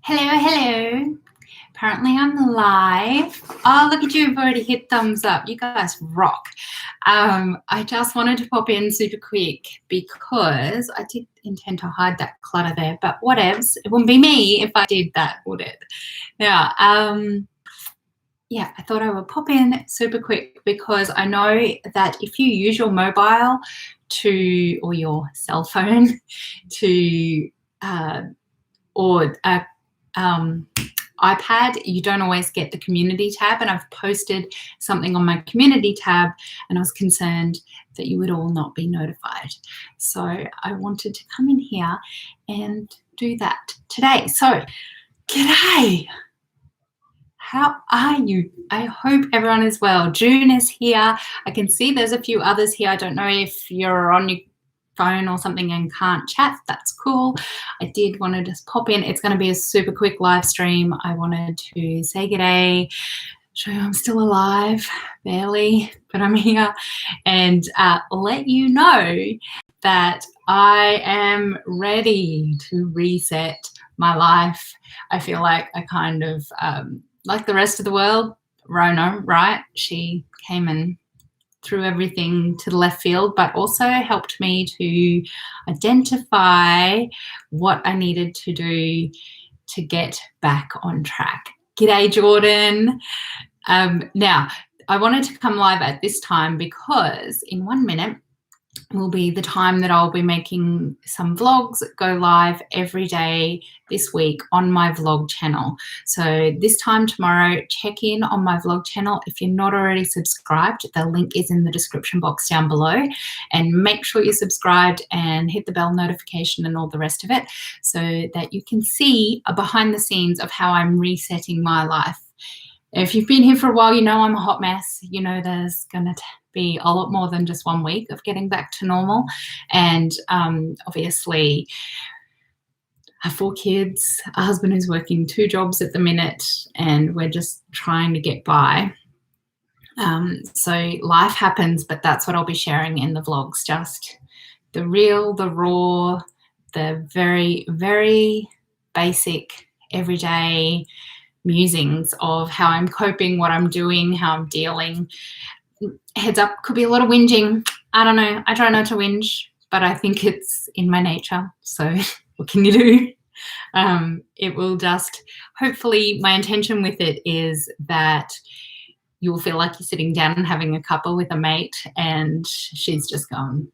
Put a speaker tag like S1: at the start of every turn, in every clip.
S1: Hello, hello. Apparently I'm live. Oh, look at you, you've already hit thumbs up. You guys rock. I just wanted to pop in super quick because I did intend to hide that clutter there, but whatevs. It wouldn't be me if I did that, would it? Now, yeah, I thought I would pop in super quick because I know that if you use your mobile or your cell phone or iPad, you don't always get the community tab, and I've posted something on my community tab and I was concerned that you would all not be notified. So I wanted to come in here and do that today. So, g'day. How are you? I hope everyone is well. June is here. I can see there's a few others here. I don't know if you're on your phone or something and can't chat. That's cool. I did want to just pop in. It's going to be a super quick live stream. I wanted to say g'day, show you I'm still alive, barely, but I'm here, and let you know that I am ready to reset my life. I feel like I kind of, like the rest of the world, Rona, right? She came and threw everything to the left field, but also helped me to identify what I needed to do to get back on track. G'day, Jordan. Now, I wanted to come live at this time because in 1 minute will be the time that I'll be making some vlogs go live every day this week on my vlog channel. So this time tomorrow, check in on my vlog channel. If you're not already subscribed, the link is in the description box down below, and make sure you're subscribed and hit the bell notification and all the rest of it so that you can see a behind the scenes of how I'm resetting my life. If you've been here for a while, you know I'm a hot mess. You know there's going to be a lot more than just 1 week of getting back to normal. And obviously, I have 4 kids, a husband who's working 2 jobs at the minute, and we're just trying to get by. So life happens, but that's what I'll be sharing in the vlogs, just the real, the raw, the very, very basic, everyday musings of how I'm coping, what I'm doing, how I'm dealing. Heads up, could be a lot of whinging. I don't know. I try not to whinge, but I think it's in my nature. So what can you do? It will just, hopefully my intention with it is that you'll feel like you're sitting down and having a cuppa with a mate and she's just going,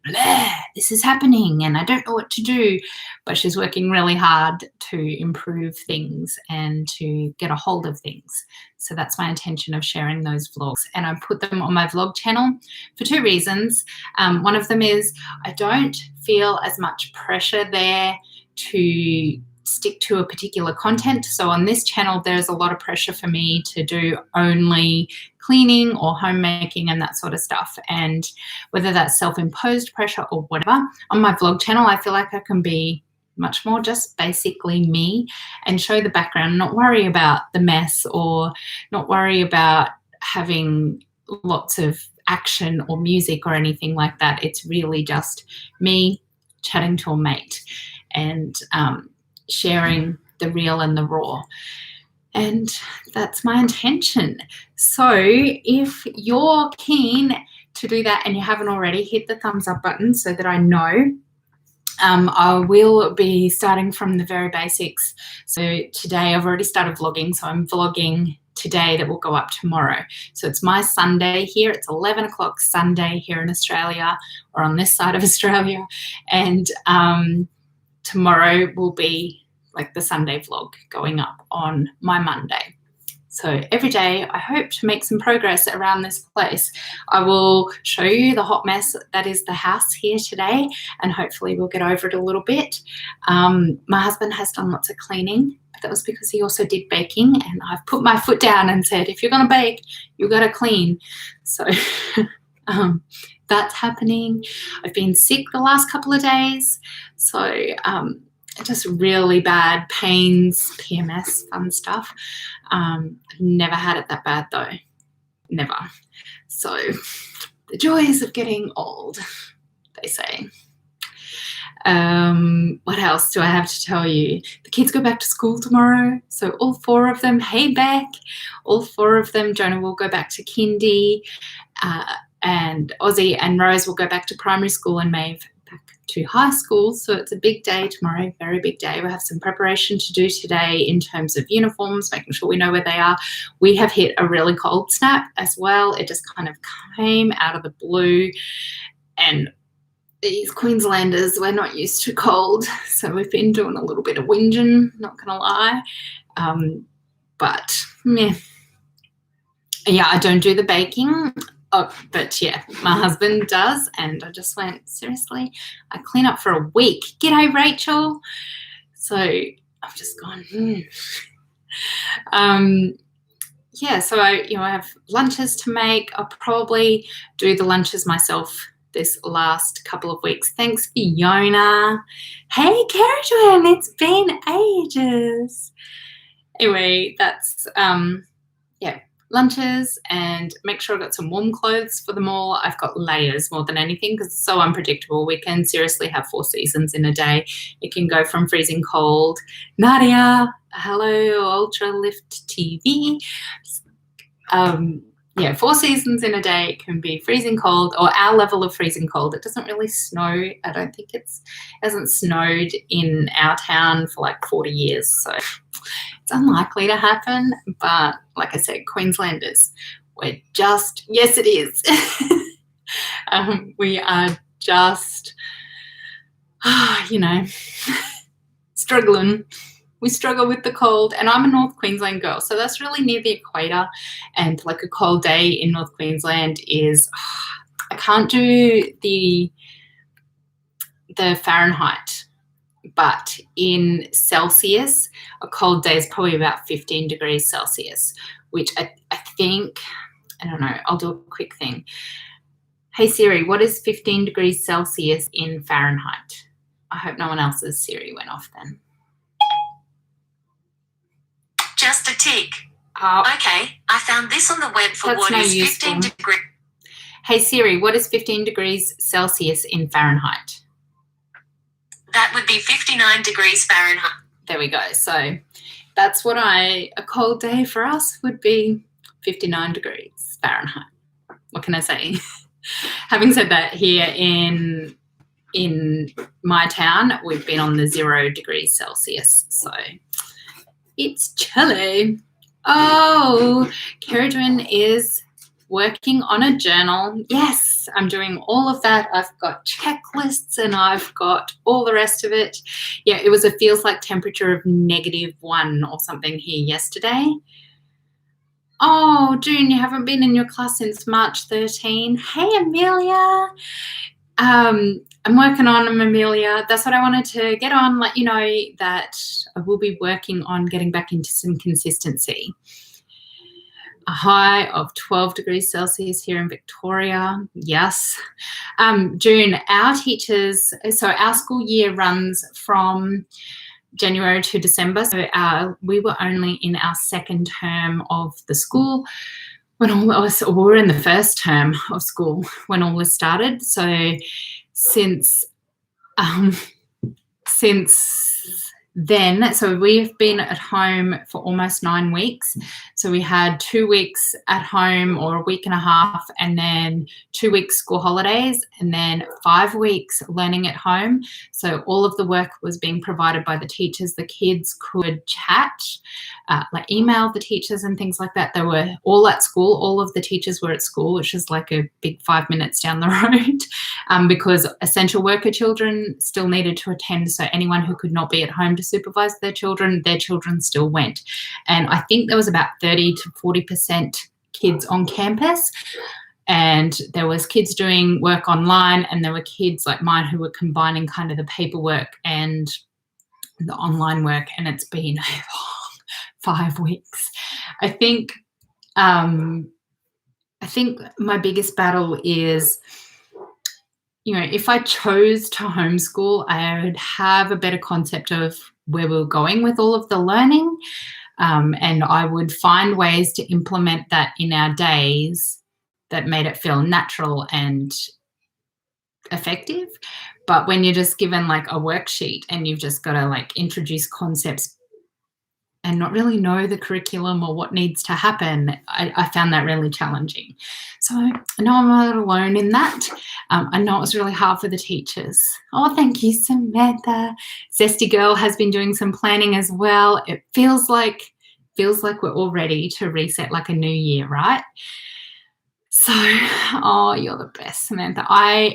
S1: this is happening and I don't know what to do. But she's working really hard to improve things and to get a hold of things. So that's my intention of sharing those vlogs. And I put them on my vlog channel for 2 reasons. One of them is I don't feel as much pressure there to stick to a particular content. So on this channel, there's a lot of pressure for me to do only cleaning or homemaking and that sort of stuff. And whether that's self-imposed pressure or whatever, on my vlog channel, I feel like I can be much more just basically me and show the background, not worry about the mess or not worry about having lots of action or music or anything like that. It's really just me chatting to a mate and sharing the real and the raw. And that's my intention. So if you're keen to do that and you haven't already, hit the thumbs up button so that I know. I will be starting from the very basics. So today I've already started vlogging, so I'm vlogging today that will go up tomorrow. So it's my Sunday here. It's 11 o'clock Sunday here in Australia, or on this side of Australia. And tomorrow will be like the Sunday vlog going up on my Monday. So every day I hope to make some progress around this place. I will show you the hot mess that is the house here today, and hopefully we'll get over it a little bit. My husband has done lots of cleaning, but that was because he also did baking, and I've put my foot down and said, if you're going to bake, you've got to clean. So that's happening. I've been sick the last couple of days, so just really bad pains, PMS, fun stuff. I've never had it that bad though, never. So the joys of getting old, they say. What else do I have to tell you? The kids go back to school tomorrow. So all 4 of them, hey Beck, all 4 of them, Jonah will go back to kindy, and Ozzy and Rose will go back to primary school, and Maeve back to high school. So it's a big day tomorrow, very big day. We'll have some preparation to do today in terms of uniforms, making sure we know where they are. We have hit a really cold snap as well. It just kind of came out of the blue, and these Queenslanders, we're not used to cold, so we've been doing a little bit of whinging, not gonna lie. But yeah, I don't do the baking. Oh, but yeah, my husband does, and I just went, seriously, I clean up for a week. G'day, Rachel. So I've just gone, yeah, so I have lunches to make. I'll probably do the lunches myself this last couple of weeks. Thanks, Fiona. Hey, Karen, it's been ages. Anyway, that's, yeah, lunches, and make sure I've got some warm clothes for them all. I've got layers more than anything because it's so unpredictable. We can seriously have 4 seasons in a day. It can go from freezing cold. Nadia, hello, Ultra Lift TV. Yeah, 4 seasons in a day. It can be freezing cold, or our level of freezing cold. It doesn't really snow. I don't think it hasn't snowed in our town for like 40 years. So it's unlikely to happen. But like I said, Queenslanders, we're just, yes, it is. We are just, struggling. We struggle with the cold, and I'm a North Queensland girl, so that's really near the equator, and like a cold day in North Queensland is, I can't do the Fahrenheit, but in Celsius, a cold day is probably about 15 degrees Celsius, which I think, I don't know, I'll do a quick thing. Hey Siri, what is 15 degrees Celsius in Fahrenheit? I hope no one else's Siri went off then.
S2: Just a tick. Okay, I found this on the web for what is 15 degrees.
S1: Hey Siri, what is 15 degrees Celsius in Fahrenheit?
S2: That would be 59 degrees Fahrenheit.
S1: There we go. So that's what a cold day for us would be, 59 degrees Fahrenheit. What can I say? Having said that, here in my town, we've been on the 0 degrees Celsius. So it's chilly. Oh, Keridwin is working on a journal. Yes, I'm doing all of that. I've got checklists and I've got all the rest of it. Yeah, it was a feels like temperature of -1 or something here yesterday. Oh, June, you haven't been in your class since March 13. Hey, Amelia. I'm working on them, Amelia. That's what I wanted to get on, let you know that I will be working on getting back into some consistency. A high of 12 degrees Celsius here in Victoria. Yes. June, our teachers, so our school year runs from January to December. So we were only in our 2nd term of the school when all this, or we were in the 1st term of school when all this started. So since then, so we've been at home for almost 9 weeks. So we had 2 weeks at home, or a week and a half, and then 2 weeks school holidays, and then 5 weeks learning at home. So all of the work was being provided by the teachers. The kids could chat, like email the teachers and things like that. They were all at school. All of the teachers were at school, which is like a big 5 minutes down the road, because essential worker children still needed to attend. So anyone who could not be at home to supervise their children still went. And I think there was about 30 to 40% kids on campus. And there was kids doing work online, and there were kids like mine who were combining kind of the paperwork and the online work, and it's been 5 weeks. I think my biggest battle is, if I chose to homeschool, I would have a better concept of where we were going with all of the learning, and I would find ways to implement that in our days that made it feel natural and effective. But when you're just given like a worksheet and you've just got to like introduce concepts and not really know the curriculum or what needs to happen, I found that really challenging. So I know I'm not alone in that. I know it was really hard for the teachers. Oh, thank you, Samantha. Zesty Girl has been doing some planning as well. It feels like we're all ready to reset like a new year, right? So, oh, you're the best, Samantha.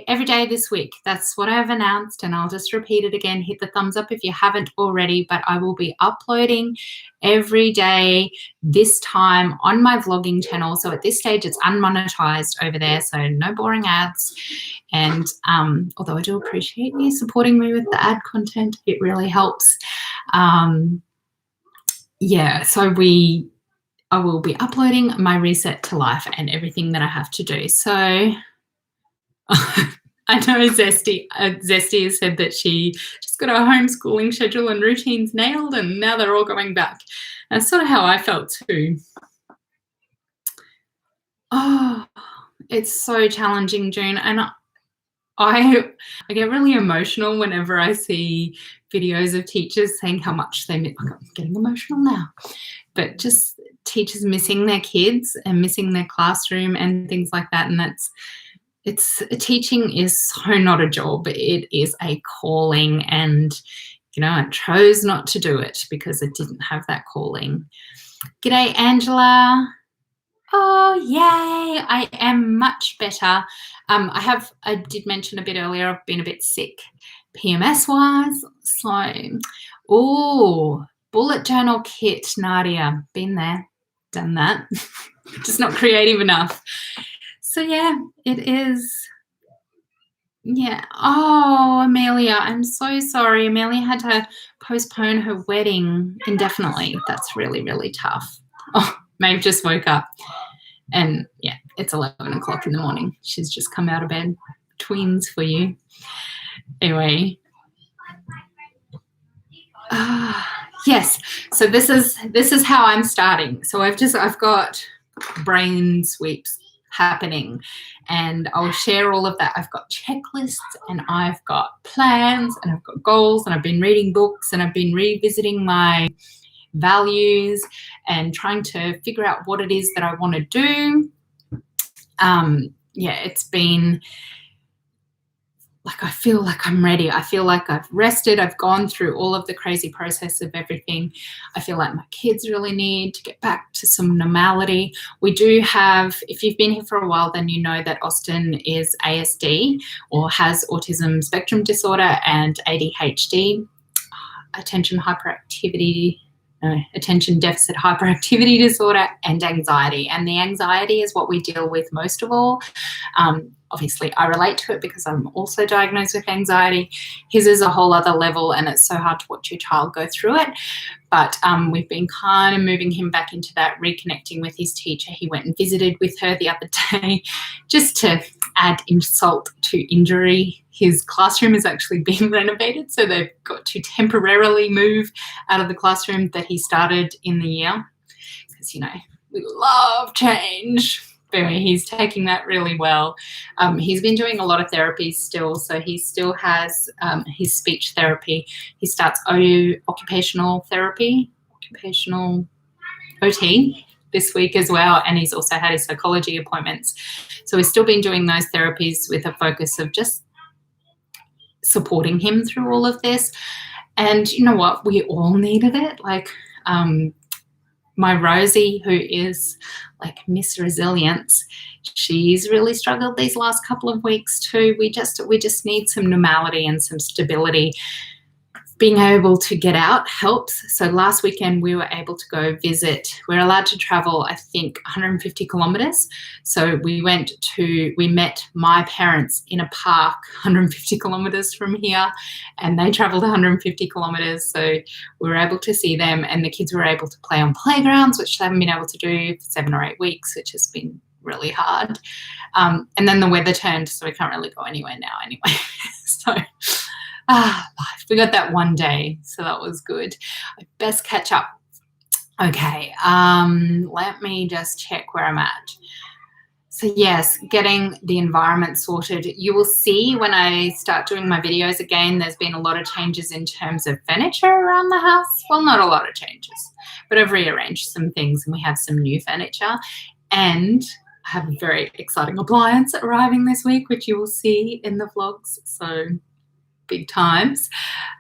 S1: Every day this week, that's what I've announced, and I'll just repeat it again. Hit the thumbs up if you haven't already, but I will be uploading every day this time on my vlogging channel. So at this stage, it's unmonetized over there, so no boring ads. And although I do appreciate you supporting me with the ad content, it really helps. Yeah, so I will be uploading my reset to life and everything that I have to do. So I know Zesty has said that she just got her homeschooling schedule and routines nailed, and now they're all going back. That's sort of how I felt too. Oh, it's so challenging, June. And I get really emotional whenever I see videos of teachers saying how much they miss. I'm getting emotional now. But just teachers missing their kids and missing their classroom and things like that. And teaching is so not a job. It is a calling, and I chose not to do it because I didn't have that calling. G'day, Angela. Oh, yay. I am much better. I did mention a bit earlier, I've been a bit sick PMS wise. So, bullet journal kit, Nadia, been there, done that. Just not creative enough. So yeah, it is. Yeah. Oh, Amelia, I'm so sorry. Amelia had to postpone her wedding indefinitely. That's really, really tough. Oh, Maeve just woke up, and yeah, it's 11 o'clock in the morning. She's just come out of bed. Twins for you. Anyway. Yes, so this is how I'm starting. So I've got brain sweeps happening, and I'll share all of that. I've got checklists, and I've got plans, and I've got goals, and I've been reading books, and I've been revisiting my values and trying to figure out what it is that I want to do. Yeah, it's been like, I feel like I'm ready. I feel like I've rested. I've gone through all of the crazy process of everything. I feel like my kids really need to get back to some normality. We do have, if you've been here for a while, then you know that Austin is ASD, or has autism spectrum disorder and ADHD, attention deficit hyperactivity disorder, and anxiety. And the anxiety is what we deal with most of all. Obviously, I relate to it because I'm also diagnosed with anxiety. His is a whole other level, and it's so hard to watch your child go through it. But we've been kind of moving him back into that, reconnecting with his teacher. He went and visited with her the other day just to add insult to injury. His classroom is actually being renovated, so they've got to temporarily move out of the classroom that he started in the year because, we love change. Anyway, he's taking that really well. He's been doing a lot of therapy still, so he still has his speech therapy. He starts occupational therapy, occupational OT this week as well, and he's also had his psychology appointments. So he's still been doing those therapies with a focus of just supporting him through all of this. And you know what? We all needed it. Like, my Rosie, who is like Miss Resilience, she's really struggled these last couple of weeks too. We just need some normality and some stability. Being able to get out helps. So last weekend we were able to go visit. We're allowed to travel, I think, 150 kilometres. So we met my parents in a park 150 kilometres from here, and they travelled 150 kilometres. So we were able to see them, and the kids were able to play on playgrounds, which they haven't been able to do for 7 or 8 weeks, which has been really hard. And then the weather turned, so we can't really go anywhere now anyway. So life. We got that one day, so that was good. I best catch up. Okay, let me just check where I'm at. So yes, getting the environment sorted. You will see when I start doing my videos again, there's been a lot of changes in terms of furniture around the house. Well, not a lot of changes, but I've rearranged some things and we have some new furniture, and I have a very exciting appliance arriving this week, which you will see in the vlogs. So big times.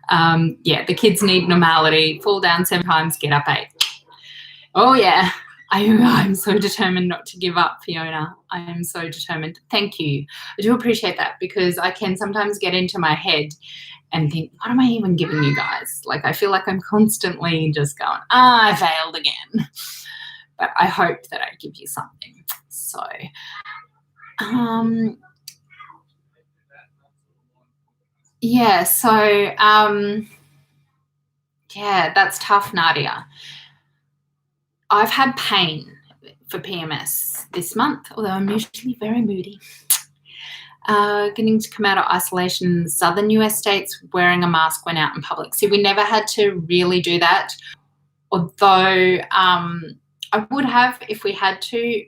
S1: Yeah, the kids need normality. Fall down 7 times, get up 8. Oh yeah. I'm so determined not to give up, Fiona. I am so determined. Thank you. I do appreciate that, because I can sometimes get into my head and think, what am I even giving you guys? Like, I feel like I'm constantly just going, I failed again. But I hope that I give you something. So, yeah, so, yeah, that's tough, Nadia. I've had pain for PMS this month, although I'm usually very moody. Getting to come out of isolation in the southern US states, wearing a mask when out in public. See, we never had to really do that, although I would have if we had to,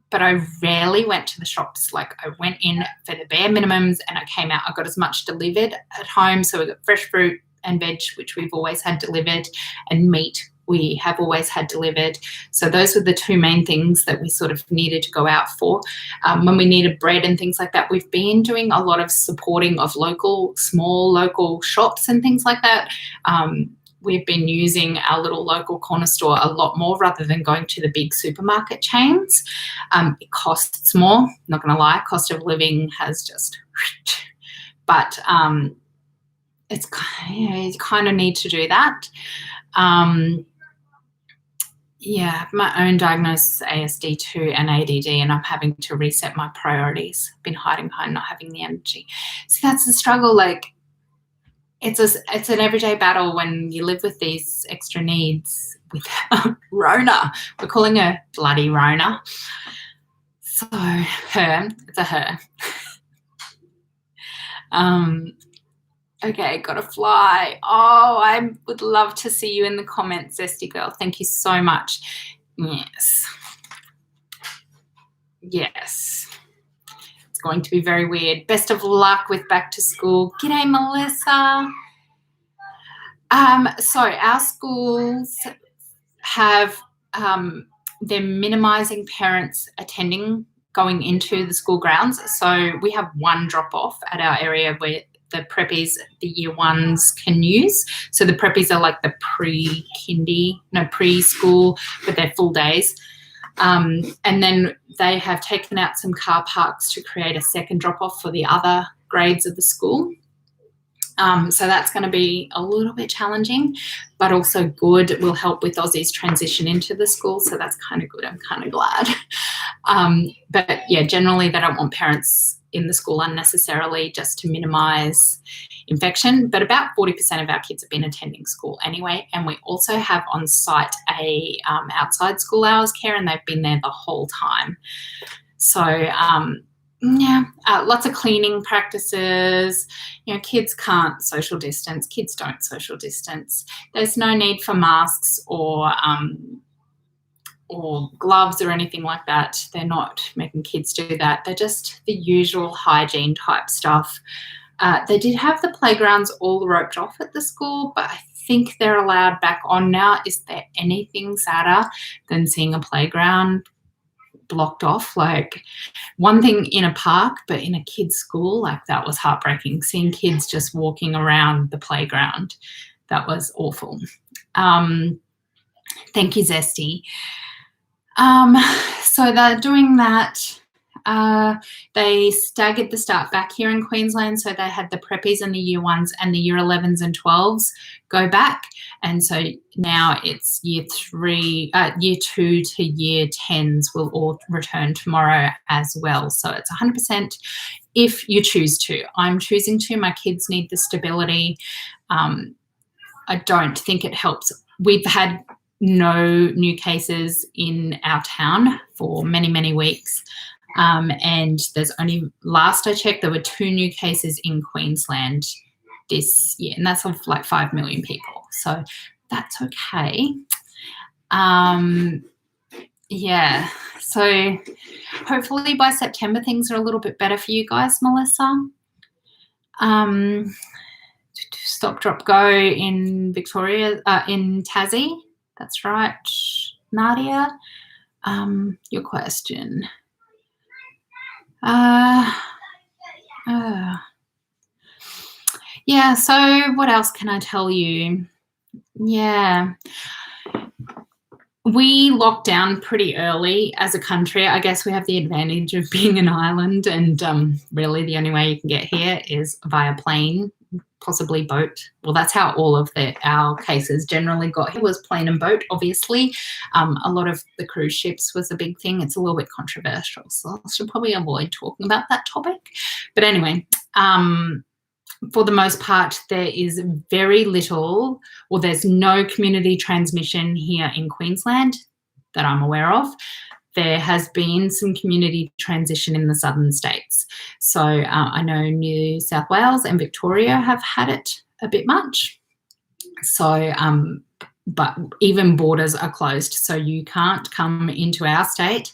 S1: but I rarely went to the shops. Like, I went in for the bare minimums and I came out. I got as much delivered at home. So we got fresh fruit and veg, which we've always had delivered, and meat we have always had delivered. So those were the two main things that we sort of needed to go out for. When we needed bread and things like that, we've been doing a lot of supporting of small local shops and things like that. We've been using our little local corner store a lot more rather than going to the big supermarket chains. It costs more, not going to lie. Cost of living has just, but it's, you kind of need to do that. Yeah, my own diagnosis, ASD2 and ADD, and I'm having to reset my priorities. Been hiding behind not having the energy. So that's the struggle. Like, it's an everyday battle when you live with these extra needs with Rona. We're calling her bloody Rona. So it's a her. Okay, gotta fly. Oh, I would love to see you in the comments, Zesty Girl. Thank you so much. Yes. Yes. It's going to be very weird. Best of luck with back to school. G'day, Melissa. So our schools have, they're minimising parents attending going into the school grounds. So we have one drop-off at our area where the preppies, the year ones, can use. So the preppies are like the preschool, but they're full days. And then they have taken out some car parks to create a second drop-off for the other grades of the school. So that's going to be a little bit challenging, but also good. It will help with Aussie's transition into the school. So that's kind of good. I'm kind of glad. But yeah, generally they don't want parents in the school unnecessarily, just to minimise infection. But about 40% of our kids have been attending school anyway. And we also have on site a outside school hours care, and they've been there the whole time. So yeah, lots of cleaning practices. You know, kids can't social distance. Kids don't social distance. There's no need for masks or gloves or anything like that. They're not making kids do that. They're just the usual hygiene type stuff. They did have the playgrounds all roped off at the school, but I think they're allowed back on now. Is there anything sadder than seeing a playground blocked off? Like, one thing in a park, but in a kid's school, like, that was heartbreaking. Seeing kids just walking around the playground, that was awful. Thank you, Zesty. So they're doing that. They staggered the start back here in Queensland, so they had the preppies and the year ones and the year 11s and 12s go back, and so now it's year 2 to year 10s will all return tomorrow as well. So it's 100% if you choose to. I'm choosing to. My kids need the stability. I don't think it helps. We've had no new cases in our town for many, many weeks. And there's only, last I checked, there were 2 new cases in Queensland this year, and that's of like 5 million people. So that's okay. Yeah, So hopefully by September things are a little bit better for you guys, Melissa. Stop, drop, go in Victoria, in Tassie. That's right, Nadia. Your question. Yeah, so what else can I tell you? Yeah. We locked down pretty early as a country. I guess we have the advantage of being an island, and really the only way you can get here is via plane, possibly boat. Well, that's how all of our cases generally got here, was plane and boat, obviously. A lot of the cruise ships was a big thing. It's a little bit controversial, so I should probably avoid talking about that topic. But anyway, for the most part, there is very little, or there's no community transmission here in Queensland that I'm aware of. There has been some community transition in the southern states. So I know New South Wales and Victoria have had it a bit much. So, but even borders are closed, so you can't come into our state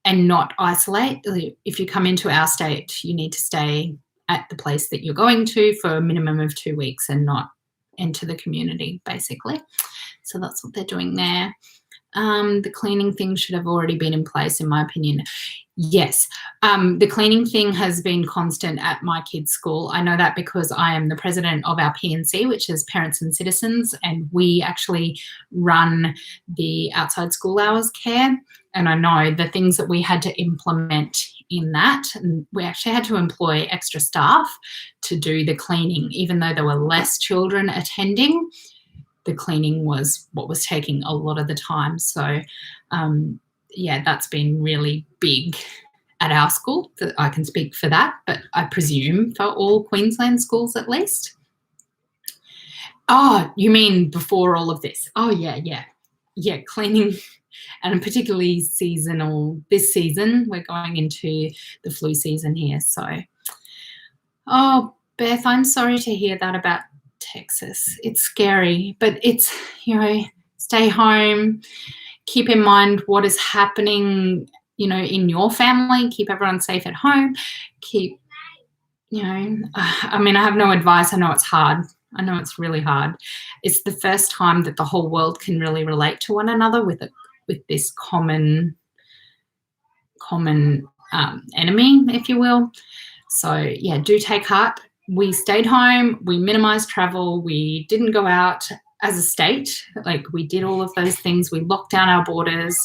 S1: and not isolate. If you come into our state, you need to stay at the place that you're going to for a minimum of 2 weeks and not enter the community, basically. So that's what they're doing there. The cleaning thing should have already been in place, in my opinion. Yes, the cleaning thing has been constant at my kids' school. I know that because I am the president of our PNC, which is Parents and Citizens, and we actually run the outside school hours care. And I know the things that we had to implement in that, and we actually had to employ extra staff to do the cleaning, even though there were less children attending. The cleaning was what was taking a lot of the time. So, yeah, that's been really big at our school. I can speak for that, but I presume for all Queensland schools at least. Oh, you mean before all of this? Oh, yeah. Yeah, cleaning, and particularly seasonal. This season, we're going into the flu season here. So, oh, Beth, I'm sorry to hear that about Texas. It's scary, but it's, stay home, keep in mind what is happening, in your family, keep everyone safe at home, keep, I mean, I have no advice. I know it's hard. I know it's really hard. It's the first time that the whole world can really relate to one another with this common enemy, if you will. So, yeah, do take heart. We stayed home. We minimized travel. We didn't go out as a state. Like, we did all of those things. We locked down our borders.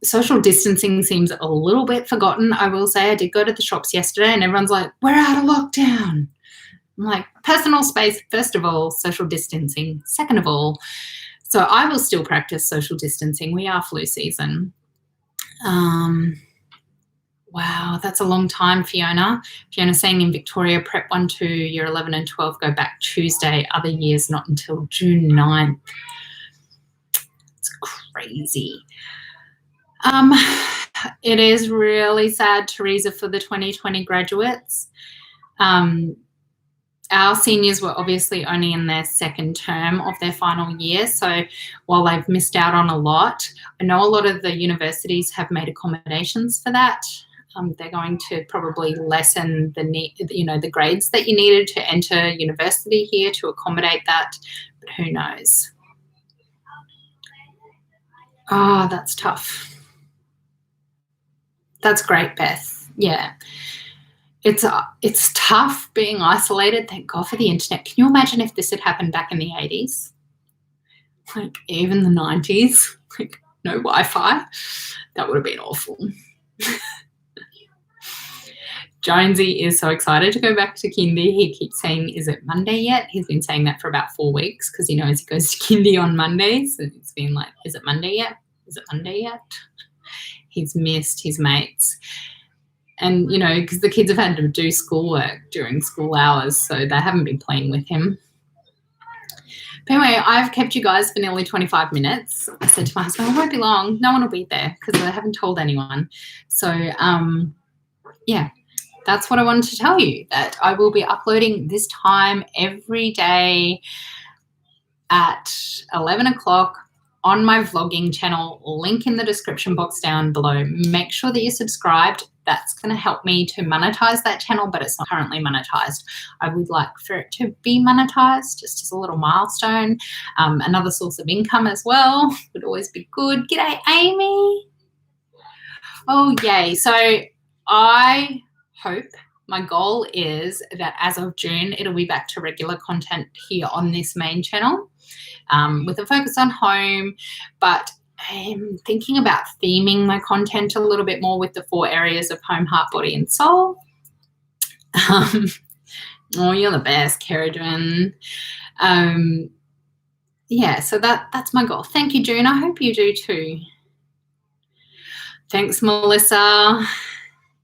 S1: Social distancing seems a little bit forgotten. I will say I did go to the shops yesterday and everyone's like, we're out of lockdown. I'm like, personal space, first of all, social distancing, second of all. So I will still practice social distancing. We are flu season. Wow, that's a long time, Fiona. Fiona's saying in Victoria, prep 1, 2, year 11 and 12 go back Tuesday. Other years not until June 9th. It's crazy. It is really sad, Teresa, for the 2020 graduates. Our seniors were obviously only in their second term of their final year, so while they've missed out on a lot, I know a lot of the universities have made accommodations for that. They're going to probably lessen the grades that you needed to enter university here to accommodate that, but who knows? Oh, that's tough. That's great, Beth. Yeah. It's tough being isolated. Thank God for the internet. Can you imagine if this had happened back in the 80s? Like, even the 90s? Like, no Wi-Fi? That would have been awful. Jonesy is so excited to go back to kindy. He keeps saying, is it Monday yet? He's been saying that for about 4 weeks because he knows he goes to kindy on Mondays. So he's been like, is it Monday yet? Is it Monday yet? He's missed his mates. And, because the kids have had to do schoolwork during school hours, so they haven't been playing with him. But anyway, I've kept you guys for nearly 25 minutes. I said to my husband, it won't be long. No one will be there because I haven't told anyone. So, yeah, that's what I wanted to tell you, that I will be uploading this time every day at 11 o'clock on my vlogging channel, link in the description box down below. Make sure that you're subscribed. That's going to help me to monetize that channel, but it's not currently monetized. I would like for it to be monetized just as a little milestone. Another source of income as well would always be good. G'day, Amy. Oh, yay. So I hope, my goal is that as of June, it'll be back to regular content here on this main channel, with a focus on home, but I'm thinking about theming my content a little bit more with the 4 areas of home, heart, body, and soul. Oh, you're the best, Kerridwen. Yeah, so that's my goal. Thank you, June. I hope you do too. Thanks, Melissa.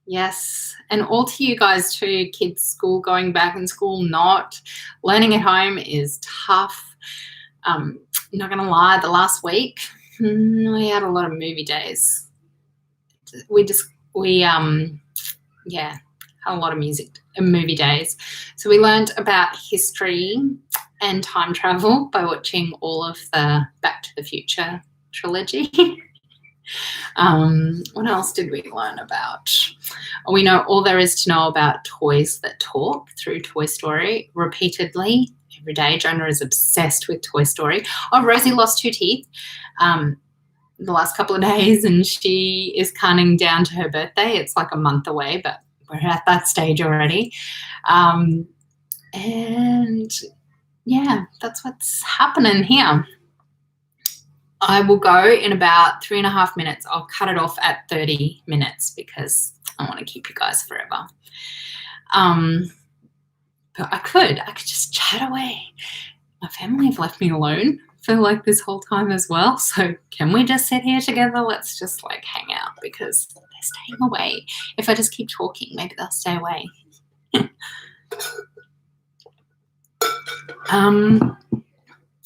S1: Yes, and all to you guys too, kids school going back and school not. Learning at home is tough. Not going to lie, the last week, we had a lot of movie days. Yeah, had a lot of movie days. So we learned about history and time travel by watching all of the Back to the Future trilogy. What else did we learn about? We know all there is to know about toys that talk through Toy Story repeatedly. Every day, Jonah is obsessed with Toy Story. Oh, Rosie lost 2 teeth the last couple of days, and she is counting down to her birthday. It's like a month away, but we're at that stage already. And yeah, that's what's happening here. I will go in about 3.5 minutes. I'll cut it off at 30 minutes because I want to keep you guys forever. But I could just chat away. My family have left me alone for like this whole time as well. So can we just sit here together? Let's just like hang out because they're staying away. If I just keep talking, maybe they'll stay away.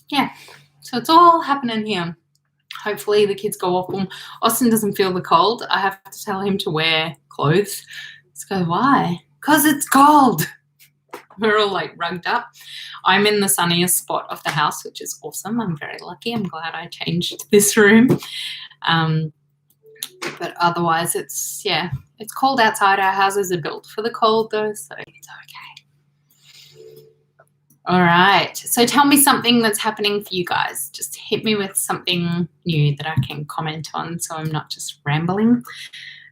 S1: Yeah, so it's all happening here. Hopefully the kids go off. Austin doesn't feel the cold. I have to tell him to wear clothes. He's go, why? Because it's cold. We're all like rugged up. I'm in the sunniest spot of the house, which is awesome. I'm very lucky. I'm glad I changed this room. But otherwise it's cold outside. Our houses are built for the cold though, so it's okay. All right. So tell me something that's happening for you guys. Just hit me with something new that I can comment on so I'm not just rambling.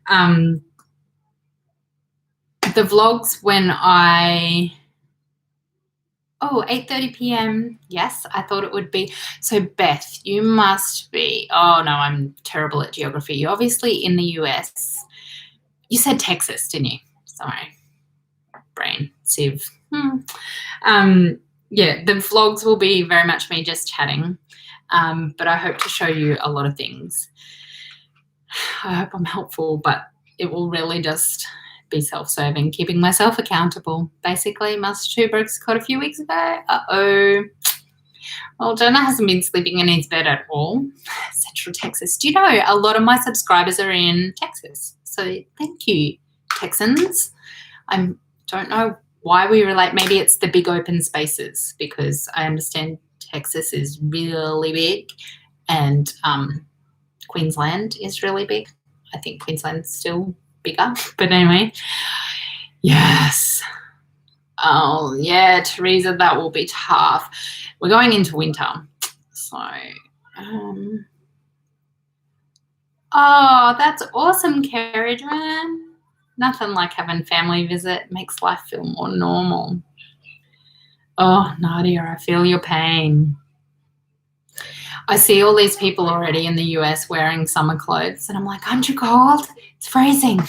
S1: The vlogs when 8:30 p.m. Yes, I thought it would be. So Beth, you must be. Oh, no, I'm terrible at geography. You're obviously in the US. You said Texas, didn't you? Sorry. Brain sieve. Yeah, the vlogs will be very much me just chatting, but I hope to show you a lot of things. I hope I'm helpful, but it will really just be self-serving, keeping myself accountable. Basically, Master 2 broke his code a few weeks ago. Uh-oh. Well, Jonah hasn't been sleeping in his bed at all. Central Texas. Do you know a lot of my subscribers are in Texas? So thank you, Texans. I don't know why we relate. Maybe it's the big open spaces because I understand Texas is really big and Queensland is really big. I think Queensland's still bigger, but anyway, yes. Oh yeah, Teresa, that will be tough. We're going into winter, so oh, that's awesome, Kerridwen. Nothing like having family visit. Makes life feel more normal. Oh, Nadia, I feel your pain. I see all these people already in the US wearing summer clothes, and I'm like, aren't you cold? It's freezing.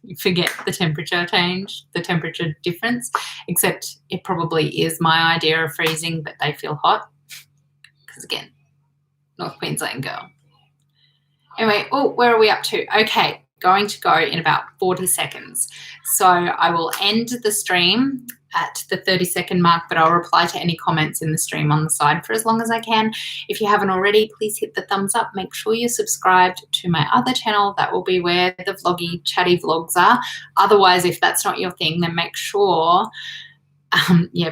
S1: You forget the temperature change, the temperature difference, except it probably is my idea of freezing, but they feel hot. Because again, North Queensland girl. Anyway, where are we up to? Okay, going to go in about 40 seconds. So I will end the stream at the 30-second mark, but I'll reply to any comments in the stream on the side for as long as I can. If you haven't already, please hit the thumbs up. Make sure you're subscribed to my other channel. That will be where the vloggy, chatty vlogs are. Otherwise, if that's not your thing, then make sure,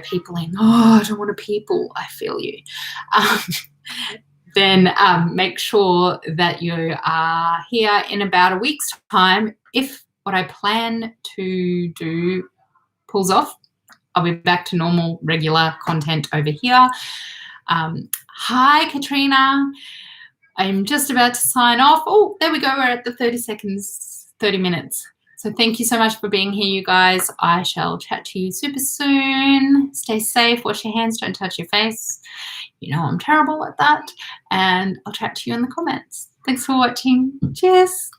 S1: peopling. Oh, I don't want to people. I feel you. then make sure that you are here in about a week's time. If what I plan to do pulls off, I'll be back to normal, regular content over here. Hi, Katrina. I'm just about to sign off. Oh, there we go. We're at the 30 minutes. So thank you so much for being here, you guys. I shall chat to you super soon. Stay safe. Wash your hands. Don't touch your face. You know I'm terrible at that. And I'll chat to you in the comments. Thanks for watching. Cheers.